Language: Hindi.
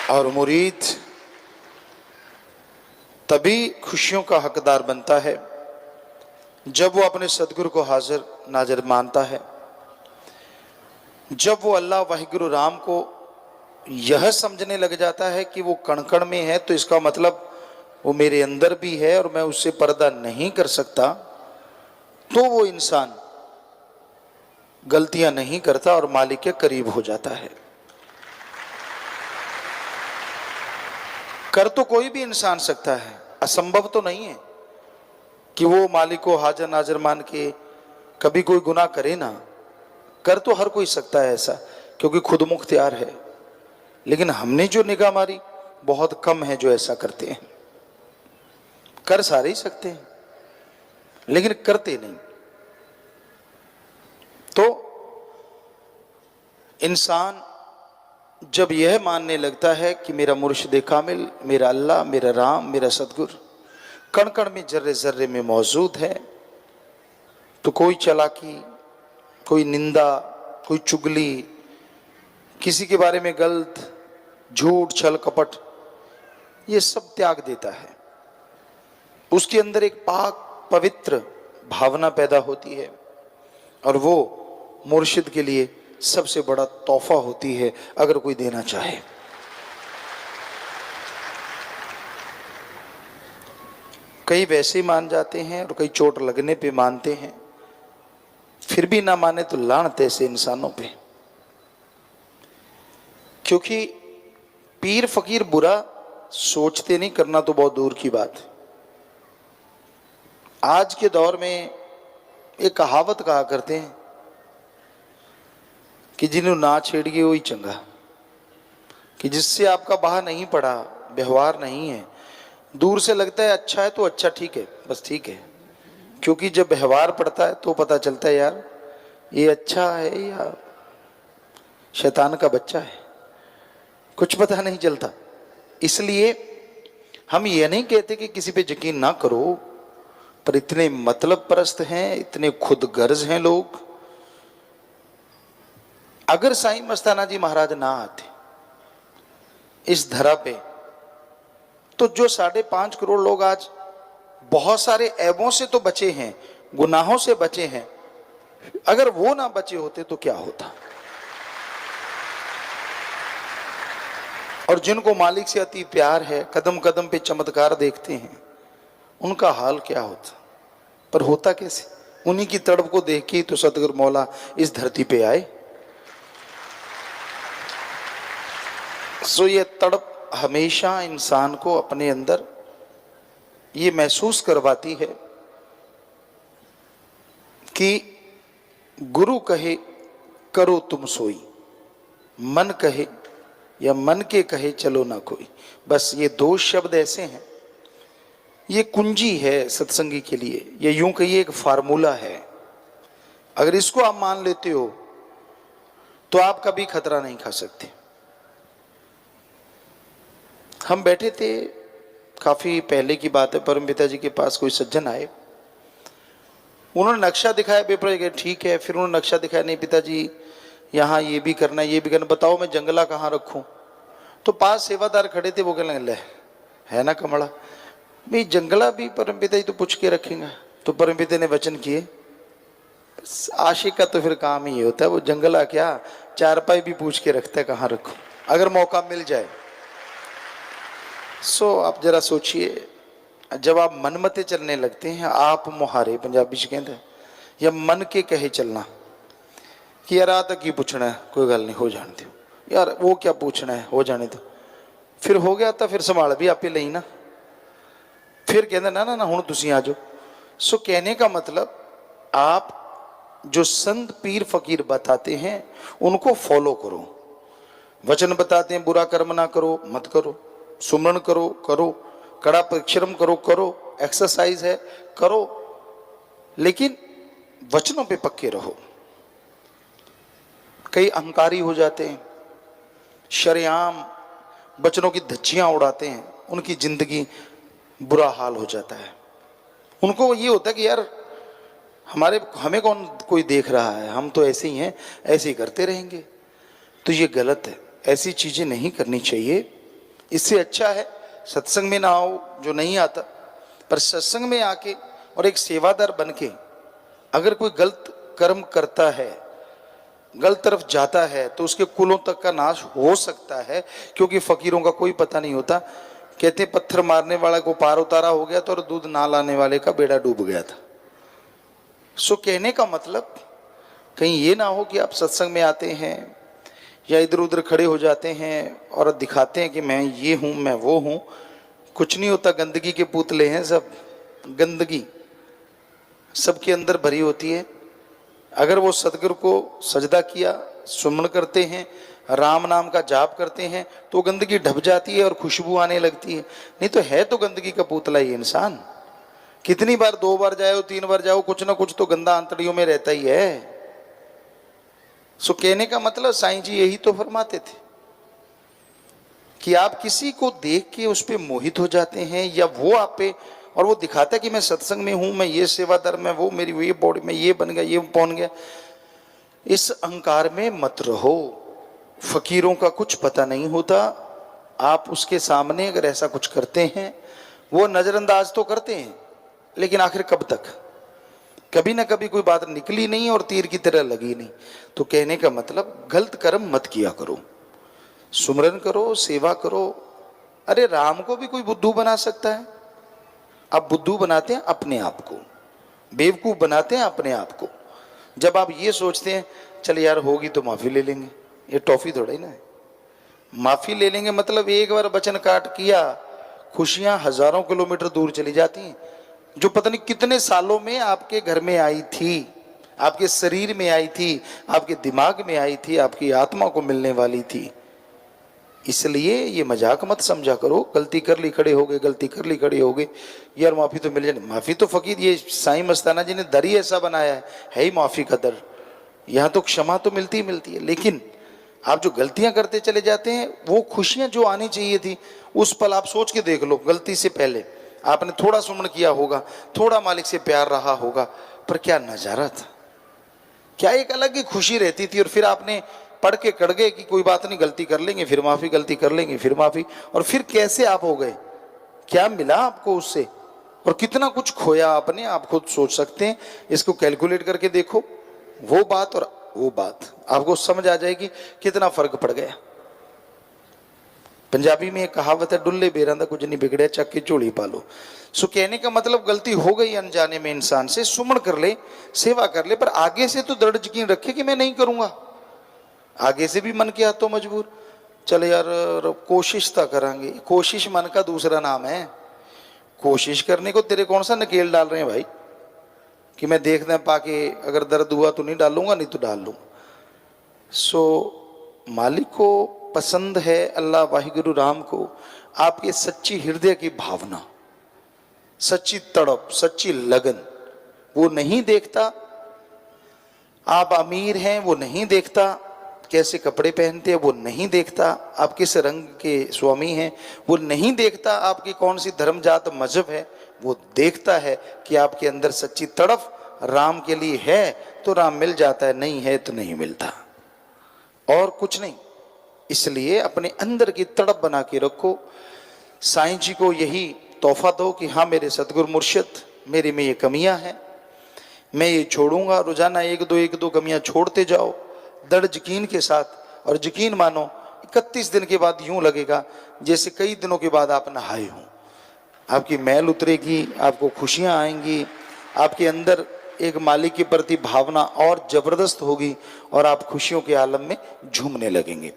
और मुरीद तभी खुशियों का हकदार बनता है जब वो अपने सदगुरु को हाजिर नाजिर मानता है, जब वो अल्लाह वाहिगुरु राम को यह समझने लग जाता है कि वो कण कण में है, तो इसका मतलब वो मेरे अंदर भी है और मैं उससे पर्दा नहीं कर सकता, तो वो इंसान गलतियां नहीं करता और मालिक के करीब हो जाता है। कर तो कोई भी इंसान सकता है, असंभव तो नहीं है कि वो मालिक को हाजिर नाजिर मान के कभी कोई गुनाह करे ना। कर तो हर कोई सकता है ऐसा, क्योंकि खुद मुख्तियार है। लेकिन हमने जो निगाह मारी, बहुत कम है जो ऐसा करते हैं। कर सारे ही सकते हैं लेकिन करते नहीं। तो इंसान जब यह मानने लगता है कि मेरा मुर्शिद कामिल, मेरा अल्लाह, मेरा राम, मेरा सदगुरु कण कण में, जर्रे जर्रे में मौजूद है, तो कोई चालाकी, कोई निंदा, कोई चुगली, किसी के बारे में गलत, झूठ, छल कपट, ये सब त्याग देता है। उसके अंदर एक पाक पवित्र भावना पैदा होती है और वो मुर्शिद के लिए सबसे बड़ा तोहफा होती है अगर कोई देना चाहे। कई वैसे मान जाते हैं और कई चोट लगने पे मानते हैं, फिर भी ना माने तो लानत ऐसे इंसानों पे। क्योंकि पीर फकीर बुरा सोचते नहीं, करना तो बहुत दूर की बात है। आज के दौर में एक कहावत कहा करते हैं कि जिन्हों ना छेड़ गए वही चंगा, कि जिससे आपका बाह नहीं पड़ा, व्यवहार नहीं है, दूर से लगता है अच्छा है तो अच्छा, ठीक है, बस ठीक है। क्योंकि जब व्यवहार पड़ता है तो पता चलता है यार ये अच्छा है या शैतान का बच्चा है, कुछ पता नहीं चलता। इसलिए हम ये नहीं कहते कि किसी पे यकीन ना करो, पर इतने मतलब परस्त हैं, इतने खुद गर्ज हैं लोग। अगर साईं मस्ताना जी महाराज ना आते इस धरा पे, तो जो 5.5 करोड़ लोग आज बहुत सारे ऐबों से तो बचे हैं, गुनाहों से बचे हैं, अगर वो ना बचे होते तो क्या होता। और जिनको मालिक से अति प्यार है, कदम कदम पे चमत्कार देखते हैं, उनका हाल क्या होता। पर होता कैसे? उन्हीं की तड़प को देख के तो सतगुरु मौला इस धरती पे आए। सो ये तड़प हमेशा इंसान को अपने अंदर ये महसूस करवाती है कि गुरु कहे करो तुम सोई, मन कहे या मन के कहे चलो ना कोई। बस ये 2 शब्द ऐसे हैं, ये कुंजी है सत्संगी के लिए। ये यूं कहिए एक फार्मूला है। अगर इसको आप मान लेते हो तो आप कभी खतरा नहीं खा सकते। हम बैठे थे, काफी पहले की बात है, परम पिता जी के पास कोई सज्जन आए, उन्होंने नक्शा दिखाया पेपर के, ठीक है। फिर उन्होंने नक्शा दिखाया, नहीं पिताजी यहाँ ये भी करना है, ये भी करना, बताओ मैं जंगला कहाँ रखूं। तो पास सेवादार खड़े थे, वो कहने ले है ना कमला, भाई जंगला भी परम पिता जी तो पूछ के रखेंगे। तो परम पिता ने वचन किए, आशिक का तो फिर काम ही होता है, वो जंगला क्या चारपाई भी पूछ के रखता है कहाँ रखूं, अगर मौका मिल जाए। सो आप जरा सोचिए, जब आप मनमते चलने लगते हैं, आप मुहारे पंजाबी से कहते हैं, या मन के कहे चलना कि यार आ तक ही पूछना है, कोई गल नहीं, हो जाने दो यार, वो क्या पूछना है, हो जाने दो। फिर हो गया तो फिर संभाल भी आपे लई ना, फिर कहते ना ना ना हुण तुसीं आ जाओ। सो कहने का मतलब, आप जो संत पीर फकीर बताते हैं उनको फॉलो करो। वचन बताते हैं बुरा कर्म ना करो, मत करो, सुमरण करो, करो, कड़ा परिश्रम करो, करो, एक्सरसाइज है, करो, लेकिन वचनों पे पक्के रहो। कई अहंकारी हो जाते हैं, शरेआम वचनों की धज्जियां उड़ाते हैं, उनकी जिंदगी बुरा हाल हो जाता है। उनको ये होता है कि यार हमें कौन कोई देख रहा है, हम तो ऐसे ही हैं, ऐसे ही करते रहेंगे। तो ये गलत है, ऐसी चीजें नहीं करनी चाहिए। इससे अच्छा है सत्संग में ना आओ जो नहीं आता, पर सत्संग में आके और एक सेवादार बन के अगर कोई गलत कर्म करता है, गलत तरफ जाता है, तो उसके कुलों तक का नाश हो सकता है, क्योंकि फकीरों का कोई पता नहीं होता। कहते पत्थर मारने वाला को पार उतारा हो गया था और दूध ना लाने वाले का बेड़ा डूब गया था। सो कहने का मतलब कहीं ये ना हो कि आप सत्संग में आते हैं या इधर उधर खड़े हो जाते हैं और दिखाते हैं कि मैं ये हूं, मैं वो हूं। कुछ नहीं होता, गंदगी के पुतले हैं सब, गंदगी सबके अंदर भरी होती है। अगर वो सतगुरु को सजदा किया, सुमन करते हैं, राम नाम का जाप करते हैं, तो गंदगी ढप जाती है और खुशबू आने लगती है। नहीं तो है तो गंदगी का पुतला ही इंसान। कितनी बार, 2 बार जाओ 3 बार जाओ, कुछ ना कुछ तो गंदा आंतड़ियों में रहता ही है। सो कहने का मतलब साईं जी यही तो फरमाते थे कि आप किसी को देख के उस पर मोहित हो जाते हैं, या वो आप पे, और वो दिखाता है कि मैं सत्संग में हूं, मैं ये सेवादार, मैं वो, मेरी ये बॉडी में ये बन गया, ये पहुंच गया। इस अहंकार में मत रहो। फकीरों का कुछ पता नहीं होता। आप उसके सामने अगर ऐसा कुछ करते हैं, वो नजरअंदाज तो करते हैं, लेकिन आखिर कब तक? कभी ना कभी कोई बात निकली नहीं और तीर की तरह लगी नहीं। तो कहने का मतलब गलत कर्म मत किया करो, सुमरन करो, सेवा करो। अरे राम को भी कोई बुद्धू बना सकता है। आप बुद्धू बनाते हैं अपने आप को, बेवकूफ बनाते हैं अपने आप को। जब आप ये सोचते हैं चल यार होगी तो माफी ले लेंगे, ये टॉफी थोड़ा ही ना है। माफी ले लेंगे मतलब एक बार वचन काट किया, खुशियां हजारों किलोमीटर दूर चली जाती हैं, जो पता नहीं कितने सालों में आपके घर में आई थी, आपके शरीर में आई थी, आपके दिमाग में आई थी, आपकी आत्मा को मिलने वाली थी। इसलिए ये मजाक मत समझा करो। गलती कर ली खड़े हो गए, गलती कर ली खड़े हो गए, यार माफी तो मिल जाए। माफी तो फकीर, ये साईं मस्ताना जी ने दर ही ऐसा बनाया है ही माफी का दर। यहाँ तो क्षमा तो मिलती ही मिलती है, लेकिन आप जो गलतियां करते चले जाते हैं, वो खुशियां जो आनी चाहिए थी उस पल आप सोच के देख लो, गलती से पहले आपने थोड़ा सुमन किया होगा, थोड़ा मालिक से प्यार रहा होगा, पर क्या नजारा था, क्या एक अलग ही खुशी रहती थी। और फिर आपने पढ़ के कड़ गए कि कोई बात नहीं, गलती कर लेंगे फिर माफी, गलती कर लेंगे फिर माफी, और फिर कैसे आप हो गए, क्या मिला आपको उससे, और कितना कुछ खोया आपने, आप खुद सोच सकते हैं। इसको कैलकुलेट करके देखो, वो बात और वो बात, आपको समझ आ जाएगी कितना फर्क पड़ गया। पंजाबी में एक कहावत है, डुल्ले बेरांदा कुछ नहीं बिगड़े, चक की झोली पालो। सो कहने का मतलब गलती हो गई अनजाने में इंसान से, सुमन कर ले, सेवा कर ले, पर आगे से तो दृढ़ यकीन रखे कि मैं नहीं करूंगा। आगे से भी मन किया तो मजबूर, चले यार कोशिश तो करांगे। कोशिश मन का दूसरा नाम है। कोशिश करने को तेरे कौन सा नकेल डाल रहे हैं भाई, कि मैं देखना पाके अगर दर्द हुआ तो नहीं डालूंगा, नहीं तो डाल लूंगा। सो मालिक को पसंद है, अल्लाह वाहिगुरु राम को, आपके सच्ची हृदय की भावना, सच्ची तड़प, सच्ची लगन। वो नहीं देखता आप अमीर हैं, वो नहीं देखता कैसे कपड़े पहनते हैं, वो नहीं देखता आप किस रंग के स्वामी हैं, वो नहीं देखता आपकी कौन सी धर्म जात मजहब है। वो देखता है कि आपके अंदर सच्ची तड़प राम के लिए है तो राम मिल जाता है, नहीं है तो नहीं मिलता, और कुछ नहीं। इसलिए अपने अंदर की तड़प बना के रखो। साईं जी को यही तोहफा दो कि हाँ मेरे सतगुरु मुर्शिद, मेरे में ये कमियां हैं, मैं ये छोड़ूंगा। रोजाना एक दो कमियां छोड़ते जाओ दृढ़ यकीन के साथ, और यकीन मानो 31 दिन के बाद यूं लगेगा जैसे कई दिनों के बाद आप नहाए हों। आपकी मैल उतरेगी, आपको खुशियां आएंगी, आपके अंदर एक मालिक के प्रति भावना और जबरदस्त होगी, और आप खुशियों के आलम में झूमने लगेंगे।